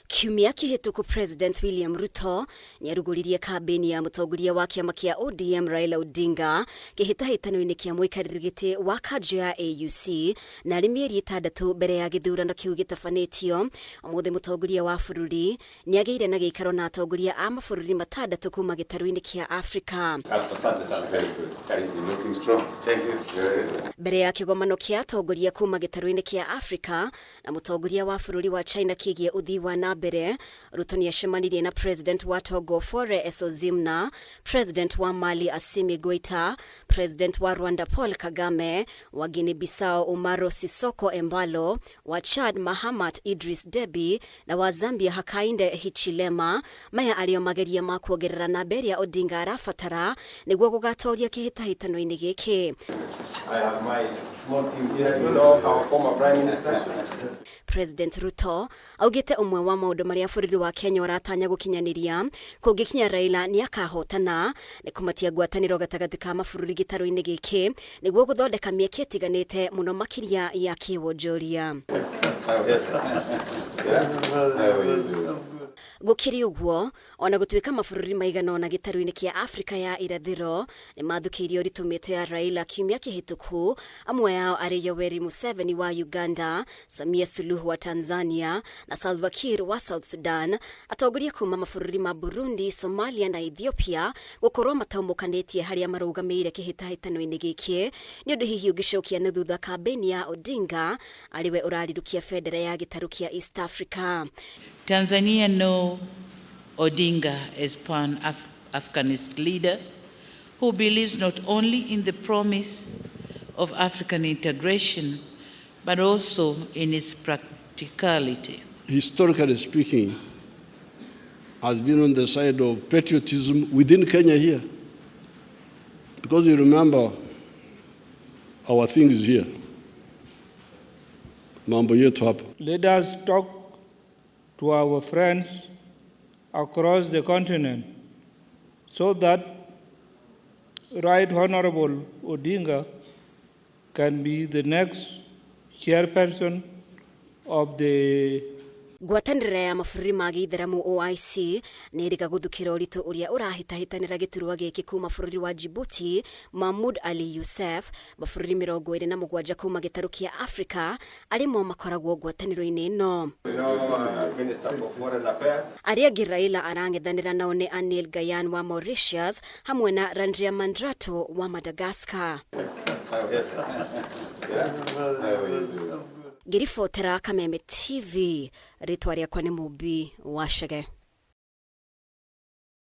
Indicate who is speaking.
Speaker 1: Kiumia kihituku President William Ruto niaruguririe kambeni ya mutongoria wa kiama kia ODM Raila Odinga KIHITAHITANOINI kia MUIKARIRI giti wa KANJUINI AUC na ari mieri 6 mbere ya githurano kiu gitafanitio. Omuthe mutongoria wa bururi niageire na GIIKARO na atongoria a mabururi matandatu kuma gitaru-ini kia Africa. Mbere ya kigomano kia atongoria kuma gitaru-ini kia Africa na mutongoria wa bururi wa China KIGII UTHII WANAMBERE, Ruto niacemanirie na President wa Togo Faure Esozimna, President wa Mali Assimi Goita, President wa Rwanda Paul Kagame, wa Guinea Bissau Umaro Sisoko Embalo, wa Chad Mahamat Idris Deby na wa Zambia Hakainde Hichilema. Maya aliomageria ma kuongerera nambere ya Odinga arabatara niguo gugatoria KIHITAHITANOINI giki.
Speaker 2: I have my small team here, you know, our former Prime Minister.
Speaker 1: President Ruto augite umwe wa maundu maria bururi wa Kenya uratanya gukinyaniria kungikinya Raila ni akahotana ni kumatia ngwataniro gatagati ka mabururi gitaru-ini giki niguo guthondeka mieke itiganite muno makiria ya kiwonjoria. Gukiri uguo ona gutuika mabururi maigana na gitaru-ini kia Africa ya irathiro ni mathukirio ritumito ya Raila kiumia kihituku. Amwe yao ari Yoweri Museveni wa Uganda, Samia Suluhu wa Tanzania na Salva Kiir wa South Sudan. Atongoria kuma mabururi ma Burundi, Somalia na Ethiopia gukorwo mataumukanetie haria marugameire KIHITAHITANOINI giki ni undu hihi ugicokia na thutha kambeni ya Odinga ariwe urarirukia federa ya gitaru kia East Africa.
Speaker 3: Tanzania know Odinga as pan-Africanist leader who believes not only in the promise of African integration, but also in its practicality.
Speaker 4: Historically speaking, has been on the side of patriotism within Kenya here. Because you remember our things here. Mambo yetu hapa.
Speaker 5: Let us talk to our friends across the continent so that Right Honorable Odinga can be the next chairperson of the
Speaker 1: Ngwatanĩro ya mabururi ma gĩithĩramu OIC nĩ ĩrĩga gũthukĩra ũritũ ũrĩa ũrahĩtahĩtanĩra gĩturwa gĩkĩ kuma bũrũri wa Djibouti. Mahmoud Ali Youssef, mabururi 27 kuma gĩtarũ kĩa Africa arĩmo makoragwo ngwatanĩro-inĩ ĩno.
Speaker 2: Minister for Foreign Affairs.
Speaker 1: Arĩa angĩ Raila arang'ethanĩra nao nĩ Anil Gayan wa Mauritius hamwe na Randriamandrato wa Madagascar. Ngiribotera Kameme TV, ritwa rĩakwa nĩ Mubi Wachage.